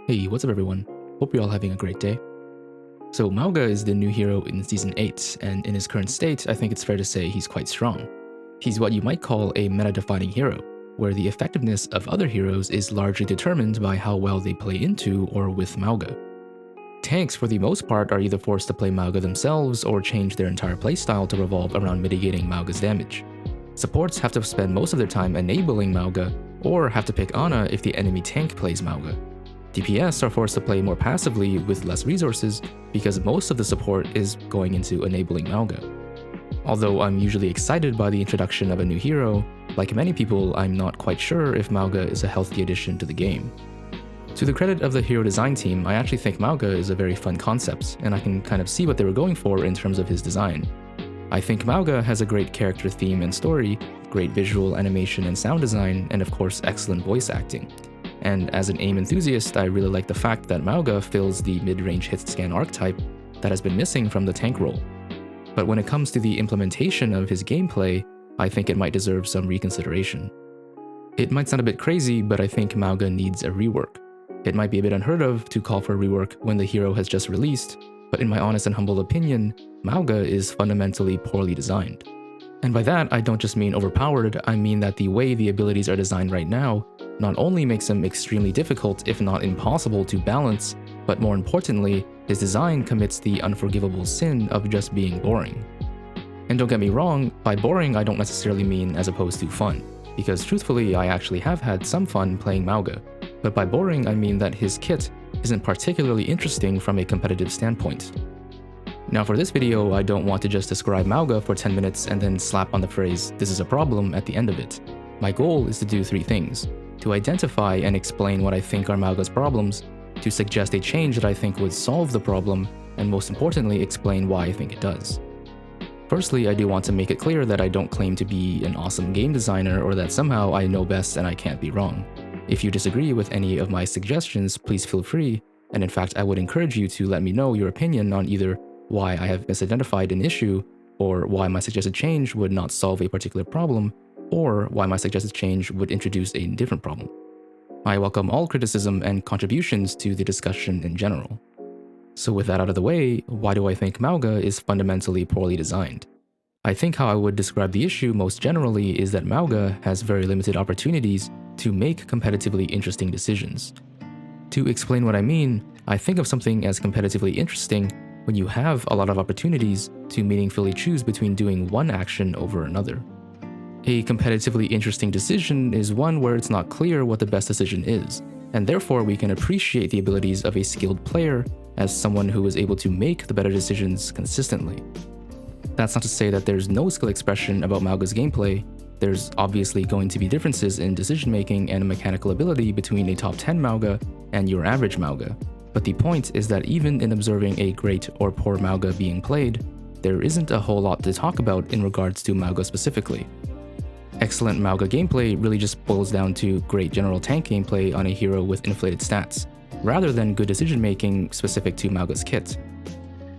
Hey, what's up everyone? Hope you're all having a great day. So Mauga is the new hero in Season 8, and in his current state, I think it's fair to say he's quite strong. He's what you might call a meta-defining hero, where the effectiveness of other heroes is largely determined by how well they play into or with Mauga. Tanks, for the most part, are either forced to play Mauga themselves or change their entire playstyle to revolve around mitigating Mauga's damage. Supports have to spend most of their time enabling Mauga, or have to pick Ana if the enemy tank plays Mauga. DPS are forced to play more passively with less resources because most of the support is going into enabling Mauga. Although I'm usually excited by the introduction of a new hero, like many people, I'm not quite sure if Mauga is a healthy addition to the game. To the credit of the hero design team, I actually think Mauga is a very fun concept, and I can kind of see what they were going for in terms of his design. I think Mauga has a great character theme and story, great visual animation and sound design, and of course excellent voice acting. And as an aim enthusiast, I really like the fact that Mauga fills the mid-range hit scan archetype that has been missing from the tank role. But when it comes to the implementation of his gameplay, I think it might deserve some reconsideration. It might sound a bit crazy, but I think Mauga needs a rework. It might be a bit unheard of to call for a rework when the hero has just released, but in my honest and humble opinion, Mauga is fundamentally poorly designed. And by that, I don't just mean overpowered, I mean that the way the abilities are designed right now not only makes him extremely difficult, if not impossible to balance, but more importantly, his design commits the unforgivable sin of just being boring. And don't get me wrong, by boring I don't necessarily mean as opposed to fun, because truthfully I actually have had some fun playing Mauga, but by boring I mean that his kit isn't particularly interesting from a competitive standpoint. Now for this video, I don't want to just describe Mauga for 10 minutes and then slap on the phrase "this is a problem" at the end of it. My goal is to do three things: to identify and explain what I think are Mauga's problems, to suggest a change that I think would solve the problem, and most importantly explain why I think it does. Firstly, I do want to make it clear that I don't claim to be an awesome game designer or that somehow I know best and I can't be wrong. If you disagree with any of my suggestions, please feel free, and in fact I would encourage you to let me know your opinion on either why I have misidentified an issue, or why my suggested change would not solve a particular problem, or why my suggested change would introduce a different problem. I welcome all criticism and contributions to the discussion in general. So with that out of the way, why do I think Mauga is fundamentally poorly designed? I think how I would describe the issue most generally is that Mauga has very limited opportunities to make competitively interesting decisions. To explain what I mean, I think of something as competitively interesting when you have a lot of opportunities to meaningfully choose between doing one action over another. A competitively interesting decision is one where it's not clear what the best decision is, and therefore we can appreciate the abilities of a skilled player as someone who is able to make the better decisions consistently. That's not to say that there's no skill expression about Mauga's gameplay. There's obviously going to be differences in decision making and mechanical ability between a top 10 Mauga and your average Mauga. But the point is that even in observing a great or poor Mauga being played, there isn't a whole lot to talk about in regards to Mauga specifically. Excellent Mauga gameplay really just boils down to great general tank gameplay on a hero with inflated stats, rather than good decision making specific to Mauga's kit.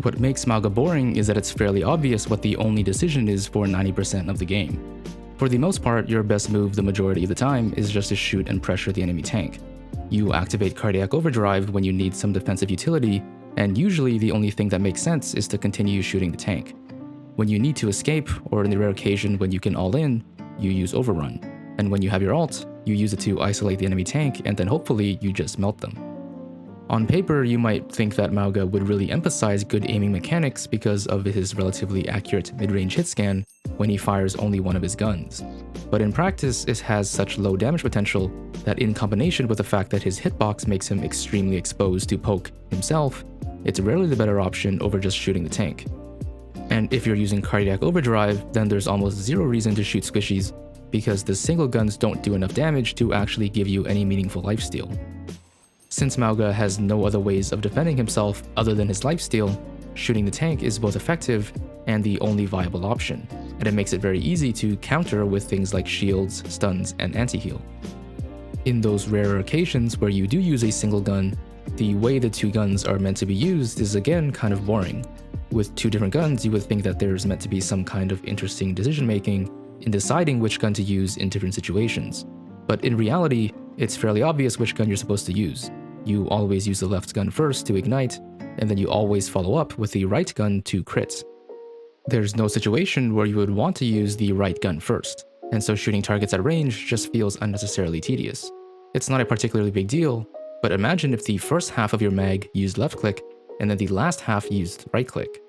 What makes Mauga boring is that it's fairly obvious what the only decision is for 90% of the game. For the most part, your best move the majority of the time is just to shoot and pressure the enemy tank. You activate cardiac overdrive when you need some defensive utility, and usually the only thing that makes sense is to continue shooting the tank. When you need to escape, or in the rare occasion when you can all in, you use Overrun, and when you have your ult, you use it to isolate the enemy tank and then hopefully you just melt them. On paper, you might think that Mauga would really emphasize good aiming mechanics because of his relatively accurate mid-range hit scan when he fires only one of his guns. But in practice, it has such low damage potential that in combination with the fact that his hitbox makes him extremely exposed to poke himself, it's rarely the better option over just shooting the tank. And if you're using cardiac overdrive, then there's almost zero reason to shoot squishies because the single guns don't do enough damage to actually give you any meaningful lifesteal. Since Mauga has no other ways of defending himself other than his lifesteal, shooting the tank is both effective and the only viable option, and it makes it very easy to counter with things like shields, stuns, and anti-heal. In those rare occasions where you do use a single gun, the way the two guns are meant to be used is again kind of boring. With two different guns, you would think that there's meant to be some kind of interesting decision making in deciding which gun to use in different situations. But in reality, it's fairly obvious which gun you're supposed to use. You always use the left gun first to ignite, and then you always follow up with the right gun to crit. There's no situation where you would want to use the right gun first, and so shooting targets at range just feels unnecessarily tedious. It's not a particularly big deal, but imagine if the first half of your mag used left click, and then the last half used right click.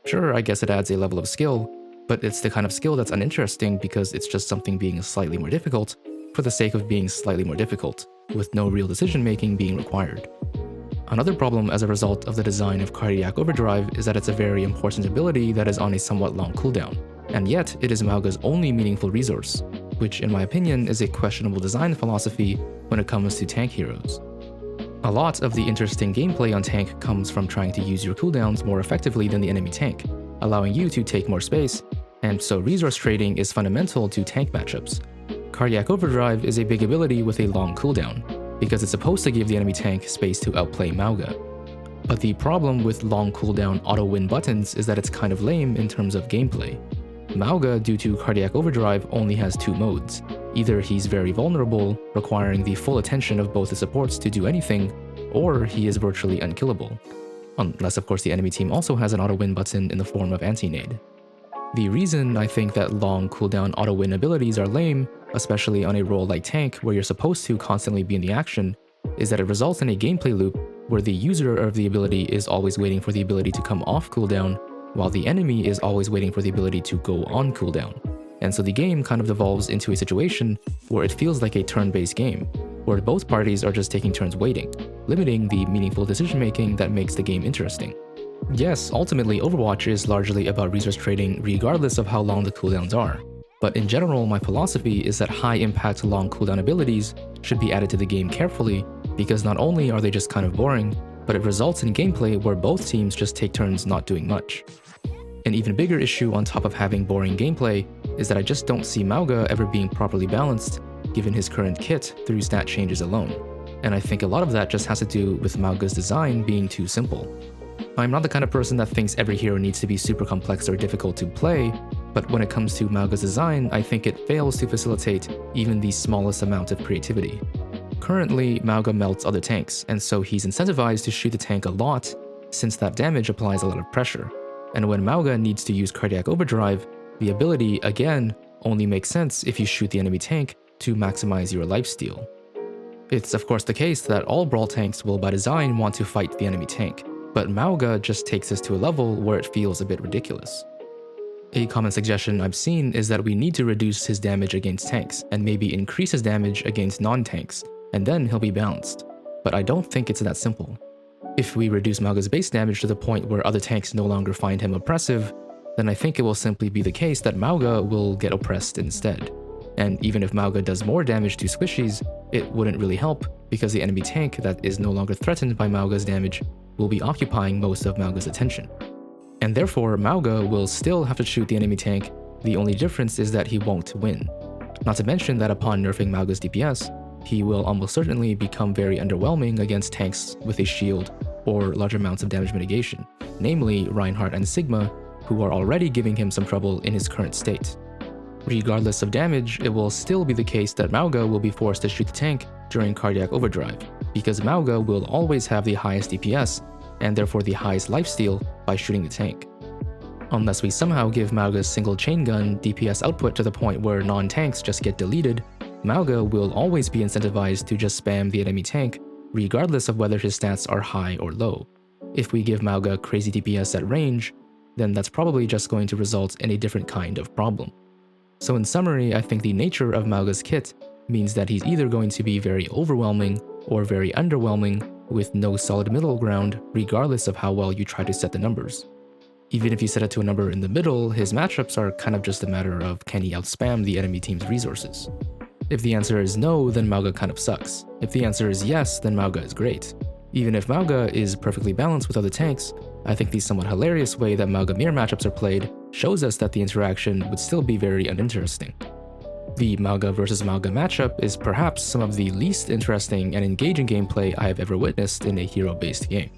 Sure, I guess it adds a level of skill, but it's the kind of skill that's uninteresting because it's just something being slightly more difficult for the sake of being slightly more difficult, with no real decision making being required. Another problem as a result of the design of Cardiac Overdrive is that it's a very important ability that is on a somewhat long cooldown, and yet it is Mauga's only meaningful resource, which in my opinion is a questionable design philosophy when it comes to tank heroes. A lot of the interesting gameplay on tank comes from trying to use your cooldowns more effectively than the enemy tank, allowing you to take more space, and so resource trading is fundamental to tank matchups. Cardiac Overdrive is a big ability with a long cooldown, because it's supposed to give the enemy tank space to outplay Mauga. But the problem with long cooldown auto-win buttons is that it's kind of lame in terms of gameplay. Mauga, due to Cardiac Overdrive, only has two modes. Either he's very vulnerable, requiring the full attention of both the supports to do anything, or he is virtually unkillable. Unless of course the enemy team also has an auto-win button in the form of anti-nade. The reason I think that long cooldown auto-win abilities are lame, especially on a role like tank where you're supposed to constantly be in the action, is that it results in a gameplay loop where the user of the ability is always waiting for the ability to come off cooldown, while the enemy is always waiting for the ability to go on cooldown. And so the game kind of devolves into a situation where it feels like a turn-based game, where both parties are just taking turns waiting, limiting the meaningful decision-making that makes the game interesting. Yes, ultimately Overwatch is largely about resource trading regardless of how long the cooldowns are, but in general my philosophy is that high-impact long cooldown abilities should be added to the game carefully, because not only are they just kind of boring, but it results in gameplay where both teams just take turns not doing much. An even bigger issue on top of having boring gameplay is that I just don't see Mauga ever being properly balanced given his current kit through stat changes alone, and I think a lot of that just has to do with Mauga's design being too simple. I'm not the kind of person that thinks every hero needs to be super complex or difficult to play, but when it comes to Mauga's design, I think it fails to facilitate even the smallest amount of creativity. Currently, Mauga melts other tanks, and so he's incentivized to shoot the tank a lot, since that damage applies a lot of pressure. And when Mauga needs to use Cardiac Overdrive, the ability, again, only makes sense if you shoot the enemy tank to maximize your lifesteal. It's of course the case that all brawl tanks will by design want to fight the enemy tank, but Mauga just takes us to a level where it feels a bit ridiculous. A common suggestion I've seen is that we need to reduce his damage against tanks, and maybe increase his damage against non-tanks, and then he'll be balanced. But I don't think it's that simple. If we reduce Mauga's base damage to the point where other tanks no longer find him oppressive, then I think it will simply be the case that Mauga will get oppressed instead. And even if Mauga does more damage to squishies, it wouldn't really help, because the enemy tank that is no longer threatened by Mauga's damage will be occupying most of Mauga's attention. And therefore, Mauga will still have to shoot the enemy tank, the only difference is that he won't win. Not to mention that upon nerfing Mauga's DPS, he will almost certainly become very underwhelming against tanks with a shield or large amounts of damage mitigation, namely Reinhardt and Sigma, who are already giving him some trouble in his current state. Regardless of damage, it will still be the case that Mauga will be forced to shoot the tank during Cardiac Overdrive, because Mauga will always have the highest DPS, and therefore the highest lifesteal by shooting the tank. Unless we somehow give Mauga's single chaingun DPS output to the point where non-tanks just get deleted, Mauga will always be incentivized to just spam the enemy tank, regardless of whether his stats are high or low. If we give Mauga crazy DPS at range, then that's probably just going to result in a different kind of problem. So in summary, I think the nature of Mauga's kit means that he's either going to be very overwhelming or very underwhelming, with no solid middle ground regardless of how well you try to set the numbers. Even if you set it to a number in the middle, his matchups are kind of just a matter of can he outspam the enemy team's resources. If the answer is no, then Mauga kind of sucks. If the answer is yes, then Mauga is great. Even if Mauga is perfectly balanced with other tanks, I think the somewhat hilarious way that Mauga mirror matchups are played shows us that the interaction would still be very uninteresting. The Mauga vs Mauga matchup is perhaps some of the least interesting and engaging gameplay I have ever witnessed in a hero-based game.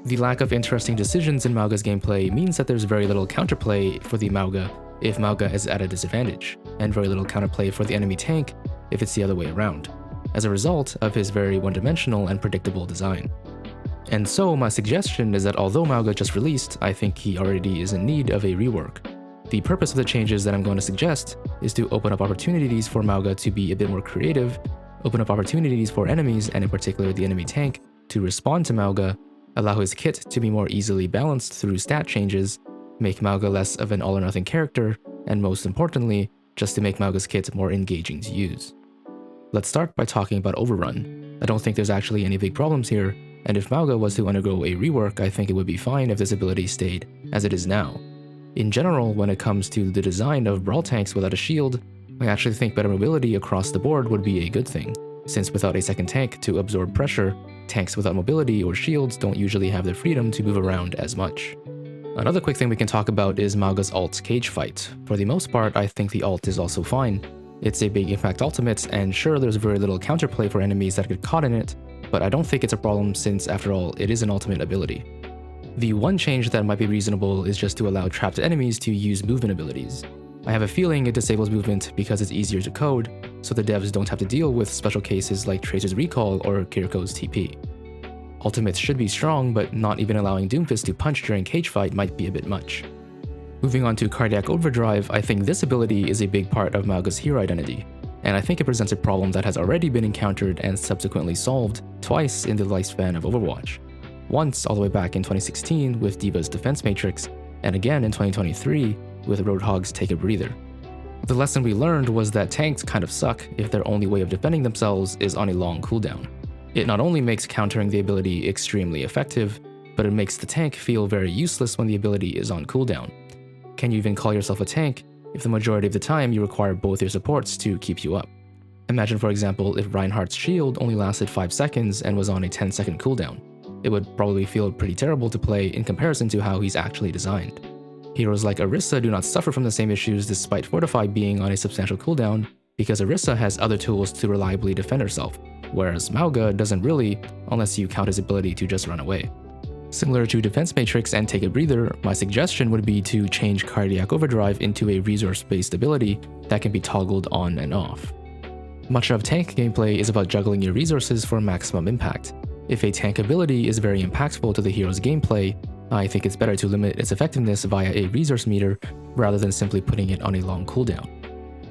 The lack of interesting decisions in Mauga's gameplay means that there's very little counterplay for the Mauga if Mauga is at a disadvantage, and very little counterplay for the enemy tank if it's the other way around. as a result of his very one-dimensional and predictable design. And so my suggestion is that although Mauga just released, I think he already is in need of a rework. The purpose of the changes that I'm going to suggest is to open up opportunities for Mauga to be a bit more creative, open up opportunities for enemies, and in particular the enemy tank, to respond to Mauga, allow his kit to be more easily balanced through stat changes, make Mauga less of an all-or-nothing character, and most importantly, just to make Mauga's kit more engaging to use. Let's start by talking about Overrun. I don't think there's actually any big problems here, and if Mauga was to undergo a rework, I think it would be fine if this ability stayed as it is now. In general, when it comes to the design of brawl tanks without a shield, I actually think better mobility across the board would be a good thing, since without a second tank to absorb pressure, tanks without mobility or shields don't usually have the freedom to move around as much. Another quick thing we can talk about is Mauga's ult cage fight. For the most part, I think the ult is also fine. It's a big impact ultimate, and sure, there's very little counterplay for enemies that get caught in it, but I don't think it's a problem since, after all, it is an ultimate ability. The one change that might be reasonable is just to allow trapped enemies to use movement abilities. I have a feeling it disables movement because it's easier to code, so the devs don't have to deal with special cases like Tracer's Recall or Kiriko's TP. Ultimates should be strong, but not even allowing Doomfist to punch during cage fight might be a bit much. Moving on to Cardiac Overdrive, I think this ability is a big part of Mauga's hero identity, and I think it presents a problem that has already been encountered and subsequently solved twice in the lifespan of Overwatch. Once all the way back in 2016 with D.Va's Defense Matrix, and again in 2023 with Roadhog's Take a Breather. The lesson we learned was that tanks kind of suck if their only way of defending themselves is on a long cooldown. It not only makes countering the ability extremely effective, but it makes the tank feel very useless when the ability is on cooldown. Can you even call yourself a tank if the majority of the time you require both your supports to keep you up? Imagine, for example, if Reinhardt's shield only lasted 5 seconds and was on a 10-second cooldown. It would probably feel pretty terrible to play in comparison to how he's actually designed. Heroes like Orisa do not suffer from the same issues despite Fortify being on a substantial cooldown, because Orisa has other tools to reliably defend herself, whereas Mauga doesn't really, unless you count his ability to just run away. Similar to Defense Matrix and Take a Breather, my suggestion would be to change Cardiac Overdrive into a resource-based ability that can be toggled on and off. Much of tank gameplay is about juggling your resources for maximum impact. If a tank ability is very impactful to the hero's gameplay, I think it's better to limit its effectiveness via a resource meter rather than simply putting it on a long cooldown.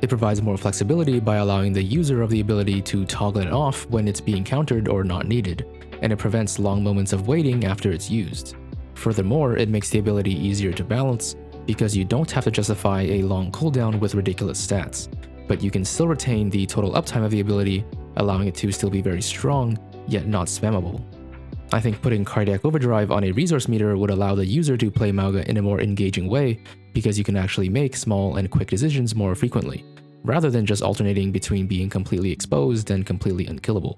It provides more flexibility by allowing the user of the ability to toggle it off when it's being countered or not needed, and it prevents long moments of waiting after it's used. Furthermore, it makes the ability easier to balance because you don't have to justify a long cooldown with ridiculous stats, but you can still retain the total uptime of the ability, allowing it to still be very strong, yet not spammable. I think putting Cardiac Overdrive on a resource meter would allow the user to play Mauga in a more engaging way because you can actually make small and quick decisions more frequently, rather than just alternating between being completely exposed and completely unkillable.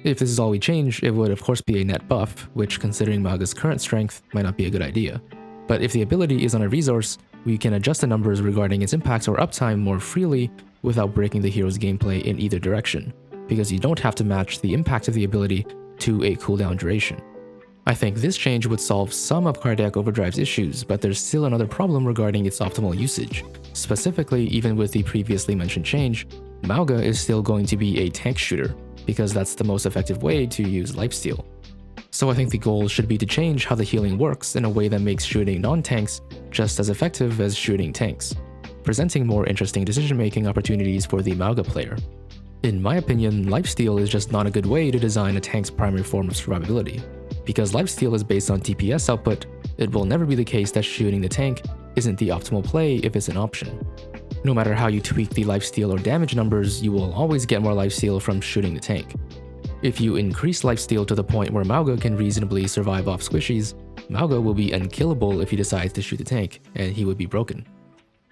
If this is all we change, it would of course be a net buff, which considering Mauga's current strength might not be a good idea. But if the ability is on a resource, we can adjust the numbers regarding its impacts or uptime more freely without breaking the hero's gameplay in either direction, because you don't have to match the impact of the ability to a cooldown duration. I think this change would solve some of Cardiac Overdrive's issues, but there's still another problem regarding its optimal usage. Specifically, even with the previously mentioned change, Mauga is still going to be a tank shooter, because that's the most effective way to use lifesteal. So I think the goal should be to change how the healing works in a way that makes shooting non-tanks just as effective as shooting tanks, presenting more interesting decision-making opportunities for the Mauga player. In my opinion, lifesteal is just not a good way to design a tank's primary form of survivability. Because lifesteal is based on DPS output, it will never be the case that shooting the tank isn't the optimal play if it's an option. No matter how you tweak the lifesteal or damage numbers, you will always get more lifesteal from shooting the tank. If you increase lifesteal to the point where Mauga can reasonably survive off squishies, Mauga will be unkillable if he decides to shoot the tank, and he would be broken.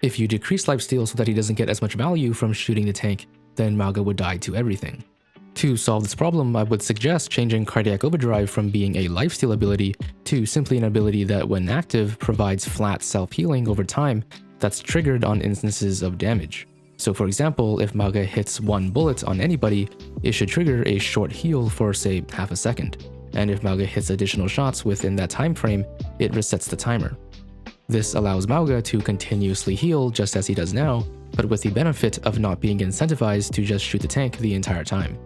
If you decrease lifesteal so that he doesn't get as much value from shooting the tank, then Mauga would die to everything. To solve this problem, I would suggest changing Cardiac Overdrive from being a lifesteal ability to simply an ability that, when active, provides flat self-healing over time that's triggered on instances of damage. So for example, if Mauga hits one bullet on anybody, it should trigger a short heal for say half a second. And if Mauga hits additional shots within that time frame, it resets the timer. This allows Mauga to continuously heal just as he does now, but with the benefit of not being incentivized to just shoot the tank the entire time.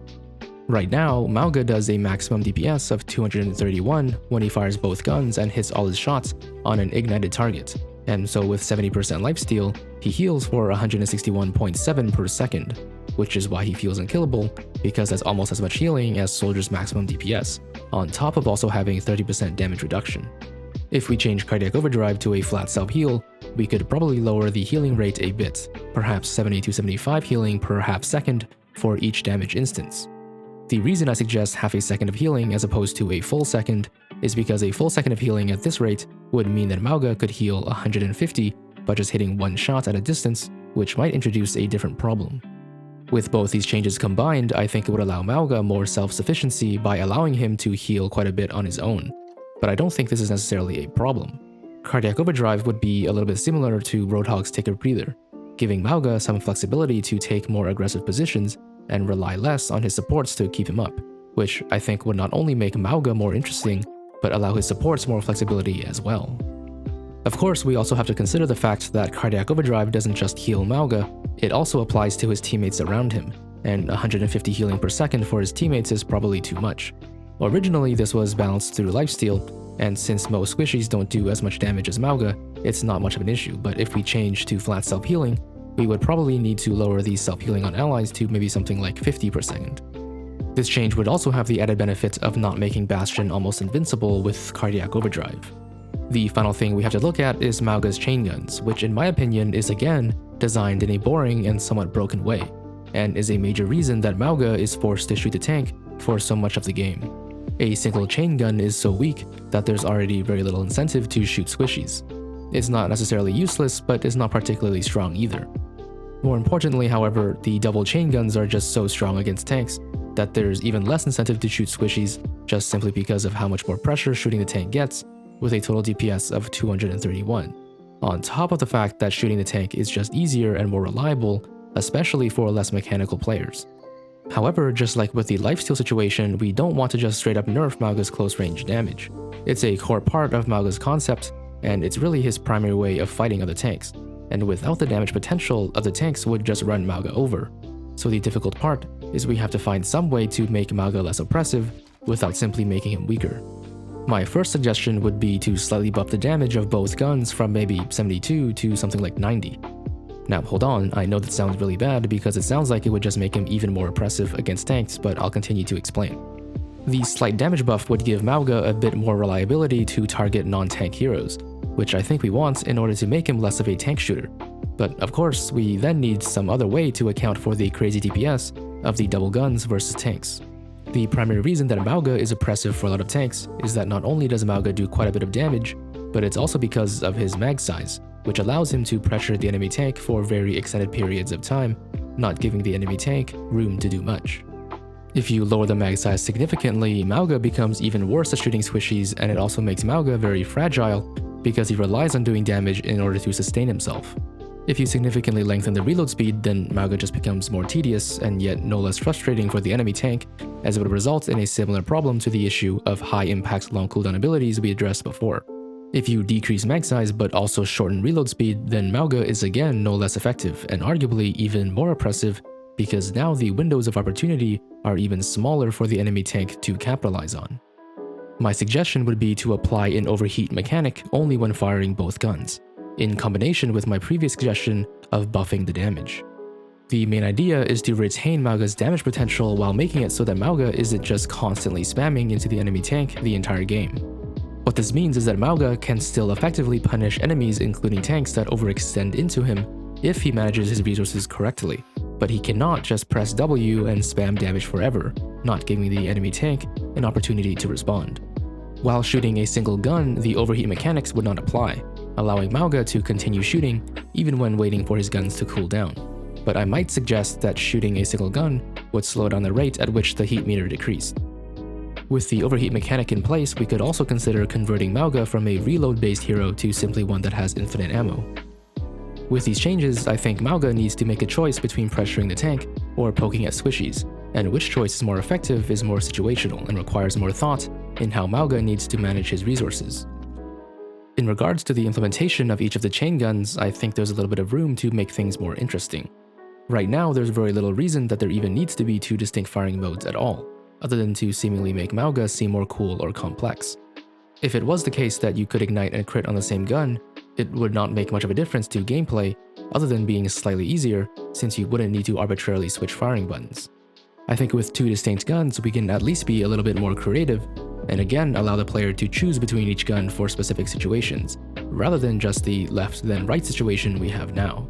Right now, Mauga does a maximum DPS of 231 when he fires both guns and hits all his shots on an ignited target, and so with 70% lifesteal, he heals for 161.7 per second, which is why he feels unkillable, because that's almost as much healing as Soldier's maximum DPS, on top of also having 30% damage reduction. If we change Cardiac Overdrive to a flat self-heal, we could probably lower the healing rate a bit, perhaps 70 to 75 healing per half second for each damage instance. The reason I suggest half a second of healing as opposed to a full second is because a full second of healing at this rate would mean that Mauga could heal 150 by just hitting one shot at a distance, which might introduce a different problem. With both these changes combined, I think it would allow Mauga more self-sufficiency by allowing him to heal quite a bit on his own, but I don't think this is necessarily a problem. Cardiac Overdrive would be a little bit similar to Roadhog's Take a Breather, giving Mauga some flexibility to take more aggressive positions and rely less on his supports to keep him up, which I think would not only make Mauga more interesting, but allow his supports more flexibility as well. Of course, we also have to consider the fact that Cardiac Overdrive doesn't just heal Mauga, it also applies to his teammates around him, and 150 healing per second for his teammates is probably too much. Originally, this was balanced through lifesteal, and since most squishies don't do as much damage as Mauga, it's not much of an issue, but if we change to flat self-healing, we would probably need to lower the self-healing on allies to maybe something like 50 per second. This change would also have the added benefit of not making Bastion almost invincible with Cardiac Overdrive. The final thing we have to look at is Mauga's Chainguns, which in my opinion is again designed in a boring and somewhat broken way, and is a major reason that Mauga is forced to shoot the tank for so much of the game. A single Chaingun is so weak that there's already very little incentive to shoot squishies. It's not necessarily useless, but is not particularly strong either. More importantly, however, the double Chainguns are just so strong against tanks that there's even less incentive to shoot squishies just simply because of how much more pressure shooting the tank gets, with a total DPS of 231, on top of the fact that shooting the tank is just easier and more reliable, especially for less mechanical players. However, just like with the lifesteal situation, we don't want to just straight up nerf Mauga's close range damage. It's a core part of Mauga's concept, and it's really his primary way of fighting other tanks, and without the damage potential, other tanks would just run Mauga over. So the difficult part is we have to find some way to make Mauga less oppressive without simply making him weaker. My first suggestion would be to slightly buff the damage of both guns from maybe 72 to something like 90. Now hold on, I know that sounds really bad because it sounds like it would just make him even more oppressive against tanks, but I'll continue to explain. The slight damage buff would give Mauga a bit more reliability to target non-tank heroes, which I think we want in order to make him less of a tank shooter. But of course, we then need some other way to account for the crazy DPS of the double guns versus tanks. The primary reason that Mauga is oppressive for a lot of tanks is that not only does Mauga do quite a bit of damage, but it's also because of his mag size, which allows him to pressure the enemy tank for very extended periods of time, not giving the enemy tank room to do much. If you lower the mag size significantly, Mauga becomes even worse at shooting squishies, and it also makes Mauga very fragile because he relies on doing damage in order to sustain himself. If you significantly lengthen the reload speed, then Mauga just becomes more tedious and yet no less frustrating for the enemy tank, as it would result in a similar problem to the issue of high impact long cooldown abilities we addressed before. If you decrease mag size but also shorten reload speed, then Mauga is again no less effective and arguably even more oppressive because now the windows of opportunity are even smaller for the enemy tank to capitalize on. My suggestion would be to apply an overheat mechanic only when firing both guns, in combination with my previous suggestion of buffing the damage. The main idea is to retain Mauga's damage potential while making it so that Mauga isn't just constantly spamming into the enemy tank the entire game. What this means is that Mauga can still effectively punish enemies including tanks that overextend into him if he manages his resources correctly, but he cannot just press W and spam damage forever, not giving the enemy tank an opportunity to respond. While shooting a single gun, the overheat mechanics would not apply, allowing Mauga to continue shooting even when waiting for his guns to cool down. But I might suggest that shooting a single gun would slow down the rate at which the heat meter decreased. With the overheat mechanic in place, we could also consider converting Mauga from a reload-based hero to simply one that has infinite ammo. With these changes, I think Mauga needs to make a choice between pressuring the tank or poking at squishies, and which choice is more effective is more situational and requires more thought in how Mauga needs to manage his resources. In regards to the implementation of each of the Chainguns, I think there's a little bit of room to make things more interesting. Right now, there's very little reason that there even needs to be two distinct firing modes at all. other than to seemingly make Mauga seem more cool or complex. If it was the case that you could ignite and crit on the same gun, it would not make much of a difference to gameplay other than being slightly easier since you wouldn't need to arbitrarily switch firing buttons. I think with two distinct guns we can at least be a little bit more creative and again allow the player to choose between each gun for specific situations, rather than just the left then right situation we have now.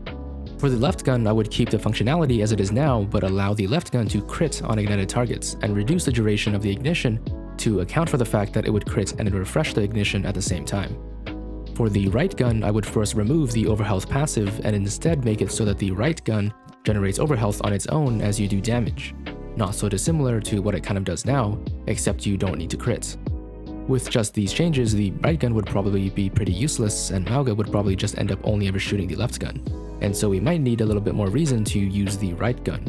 For the left gun, I would keep the functionality as it is now, but allow the left gun to crit on ignited targets and reduce the duration of the ignition to account for the fact that it would crit and refresh the ignition at the same time. For the right gun, I would first remove the overhealth passive and instead make it so that the right gun generates overhealth on its own as you do damage. Not so dissimilar to what it kind of does now, except you don't need to crit. With just these changes, the right gun would probably be pretty useless and Mauga would probably just end up only ever shooting the left gun. And so we might need a little bit more reason to use the right gun.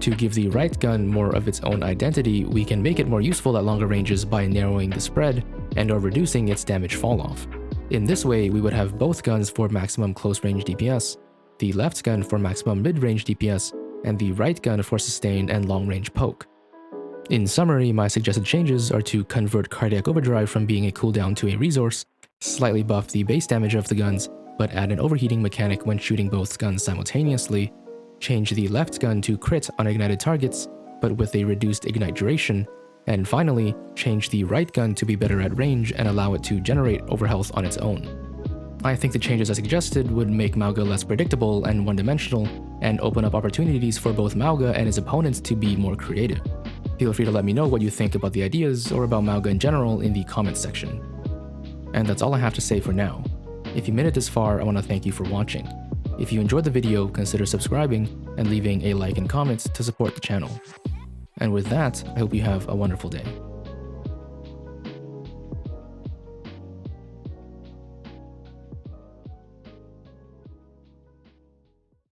To give the right gun more of its own identity, we can make it more useful at longer ranges by narrowing the spread and/or reducing its damage falloff. In this way, we would have both guns for maximum close range DPS, the left gun for maximum mid-range DPS, and the right gun for sustained and long-range poke. In summary, my suggested changes are to convert Cardiac Overdrive from being a cooldown to a resource, slightly buff the base damage of the guns, but add an overheating mechanic when shooting both guns simultaneously, change the left gun to crit on ignited targets, but with a reduced ignite duration, and finally, change the right gun to be better at range and allow it to generate overhealth on its own. I think the changes I suggested would make Mauga less predictable and one-dimensional, and open up opportunities for both Mauga and his opponents to be more creative. Feel free to let me know what you think about the ideas or about Mauga in general in the comments section. And that's all I have to say for now. If you made it this far, I want to thank you for watching. If you enjoyed the video, consider subscribing and leaving a like and comment to support the channel. And with that, I hope you have a wonderful day.